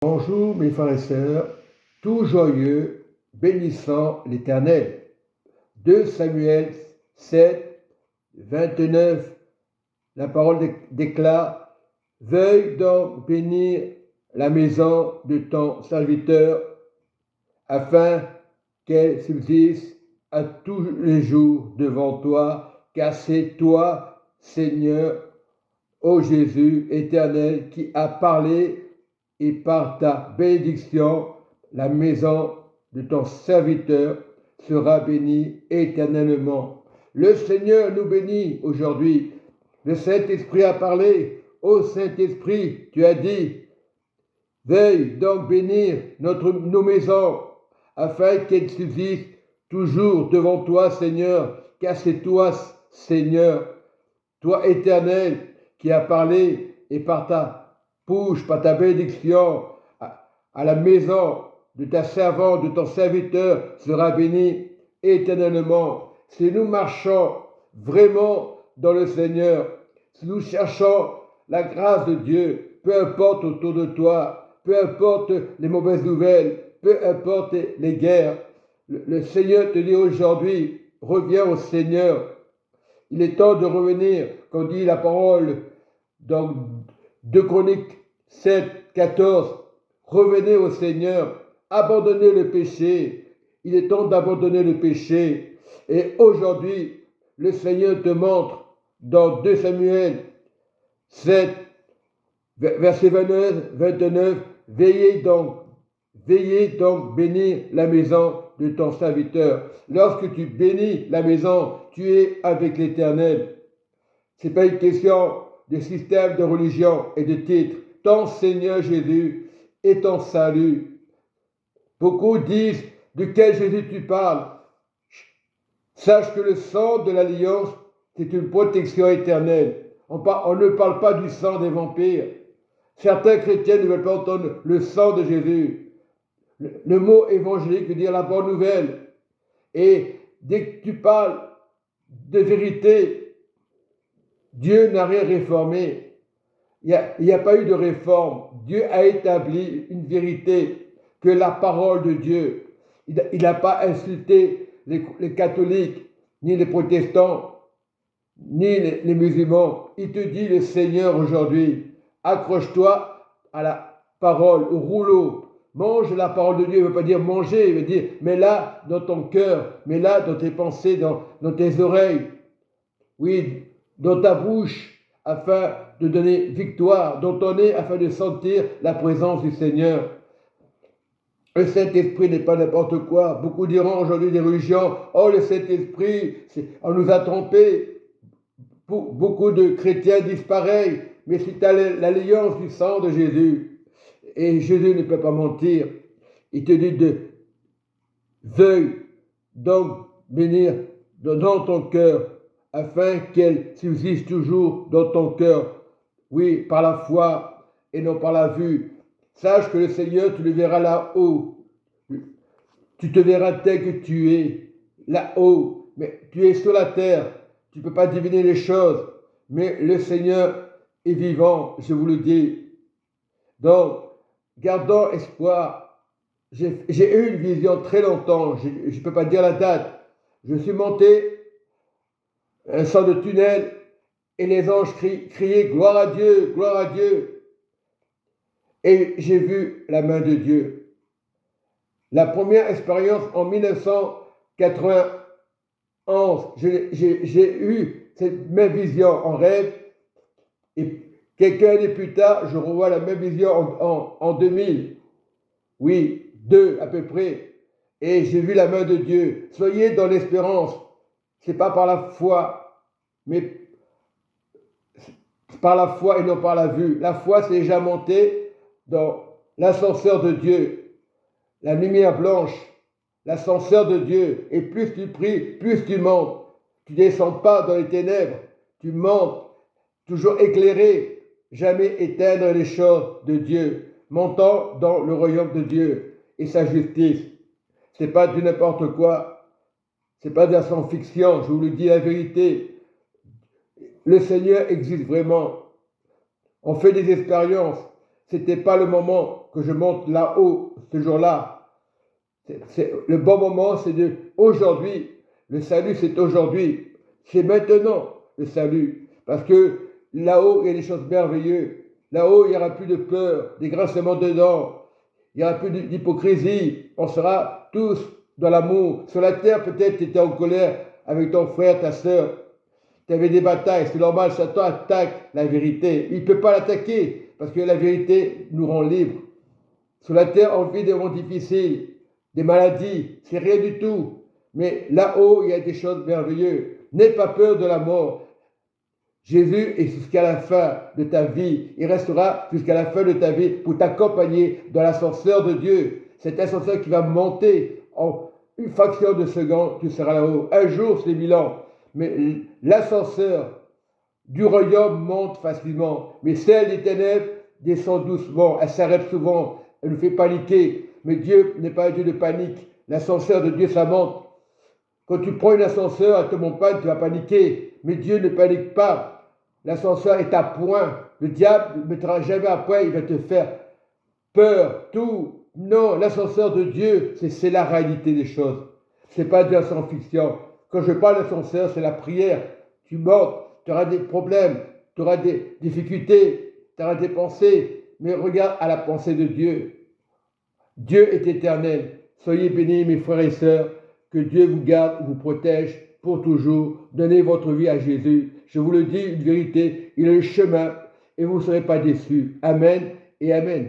Bonjour mes frères et sœurs, tout joyeux, bénissant l'Éternel. 2 Samuel 7, 29, la parole déclare: Veuille donc bénir la maison de ton serviteur, afin qu'elle subsiste à tous les jours devant toi, car c'est toi, Seigneur, ô Jésus éternel, qui a parlé, et par ta bénédiction, la maison de ton serviteur sera bénie éternellement. Le Seigneur nous bénit aujourd'hui. Le Saint-Esprit a parlé. Ô Saint-Esprit, tu as dit, veuille donc bénir nos maisons, afin qu'elles subsistent toujours devant toi, Seigneur, car c'est toi, Seigneur, toi éternel, qui as parlé, et par ta bouche, par ta bénédiction, à la maison de ta servante, de ton serviteur, sera bénie éternellement. Si nous marchons vraiment dans le Seigneur, si nous cherchons la grâce de Dieu, peu importe autour de toi, peu importe les mauvaises nouvelles, peu importe les guerres, le Seigneur te dit aujourd'hui, reviens au Seigneur. Il est temps de revenir, comme dit la parole dans 2 Chroniques 7, 14. Revenez au Seigneur, abandonnez le péché. Il est temps d'abandonner le péché. Et aujourd'hui, le Seigneur te montre dans 2 Samuel 7, verset 29, veillez donc bénir la maison de ton serviteur. Lorsque tu bénis la maison, tu es avec l'Éternel. Ce n'est pas une question de système de religion et de titre. Ton Seigneur Jésus est ton salut. Beaucoup disent de quel Jésus tu parles. Sache que le sang de l'alliance, c'est une protection éternelle. On ne parle pas du sang des vampires. Certains chrétiens ne veulent pas entendre le sang de Jésus. Le mot évangélique veut dire la bonne nouvelle. Et dès que tu parles de vérité, Dieu n'a rien réformé. Il n'y a pas eu de réforme. Dieu a établi une vérité, que la parole de Dieu. Il n'a pas insulté les catholiques, ni les protestants, ni les musulmans. Il te dit, le Seigneur aujourd'hui, accroche-toi à la parole, au rouleau. Mange la parole de Dieu. Il ne veut pas dire manger, il veut dire mets-la dans ton cœur, mets-la dans tes pensées, dans tes oreilles. Oui, dans ta bouche, afin de donner victoire, dans ton nez, afin de sentir la présence du Seigneur. Le Saint-Esprit n'est pas n'importe quoi. Beaucoup diront aujourd'hui des religions, oh le Saint-Esprit, on nous a trompés. Beaucoup de chrétiens disent pareil, mais c'est à l'alliance du sang de Jésus. Et Jésus ne peut pas mentir. Il te dit veuille donc bénir dans ton cœur, afin qu'elle subsiste toujours dans ton cœur. Oui, par la foi et non par la vue. Sache que le Seigneur, tu le verras là-haut. Tu te verras tel que tu es, là-haut. Mais tu es sur la terre. Tu ne peux pas deviner les choses. Mais le Seigneur est vivant, je vous le dis. Donc, gardons espoir. J'ai eu une vision très longtemps. Je ne peux pas dire la date. Je suis monté un sort de tunnel, et les anges criaient gloire à Dieu, gloire à Dieu. Et j'ai vu la main de Dieu. La première expérience en 1991, j'ai eu cette même vision en rêve, et quelques années plus tard, je revois la même vision en 2000. Oui, 2 à peu près. Et j'ai vu la main de Dieu. Soyez dans l'espérance. Ce n'est pas par la foi, mais par la foi et non par la vue. La foi, c'est déjà monté dans l'ascenseur de Dieu, la lumière blanche, l'ascenseur de Dieu. Et plus tu pries, plus tu montes. Tu ne descends pas dans les ténèbres, tu montes, toujours éclairé, jamais éteindre les choses de Dieu, montant dans le royaume de Dieu et sa justice. Ce n'est pas du n'importe quoi, ce n'est pas de la science-fiction, je vous le dis la vérité. Le Seigneur existe vraiment. On fait des expériences. Ce n'était pas le moment que je monte là-haut ce jour-là. Le bon moment, c'est aujourd'hui. Le salut, c'est aujourd'hui. C'est maintenant le salut. Parce que là-haut, il y a des choses merveilleuses. Là-haut, il n'y aura plus de peur, des grincements de dents. Il n'y aura plus d'hypocrisie. On sera tous dans l'amour. Sur la terre, peut-être, tu étais en colère avec ton frère, ta soeur. Tu avais des batailles. C'est normal, Satan attaque la vérité. Il ne peut pas l'attaquer parce que la vérité nous rend libres. Sur la terre, on vit des moments difficiles, des maladies. C'est rien du tout. Mais là-haut, il y a des choses merveilleuses. N'aie pas peur de la mort. Jésus est jusqu'à la fin de ta vie. Il restera jusqu'à la fin de ta vie pour t'accompagner dans l'ascenseur de Dieu. Cet ascenseur qui va monter en une fraction de seconde, tu seras là-haut. Un jour, c'est 1000 ans. Mais l'ascenseur du royaume monte facilement. Mais celle des ténèbres descend doucement. Elle s'arrête souvent. Elle nous fait paniquer. Mais Dieu n'est pas un Dieu de panique. L'ascenseur de Dieu, ça monte. Quand tu prends une ascenseur, elle te monte pas, tu vas paniquer. Mais Dieu ne panique pas. L'ascenseur est à point. Le diable ne mettra jamais à point, il va te faire peur, tout. Non, l'ascenseur de Dieu, c'est la réalité des choses. Ce n'est pas de la science-fiction. Quand je parle d'ascenseur, c'est la prière. Tu montes, tu auras des problèmes, tu auras des difficultés, tu auras des pensées. Mais regarde à la pensée de Dieu. Dieu est éternel. Soyez bénis, mes frères et sœurs. Que Dieu vous garde, vous protège pour toujours. Donnez votre vie à Jésus. Je vous le dis, une vérité, il est le chemin et vous ne serez pas déçus. Amen et Amen.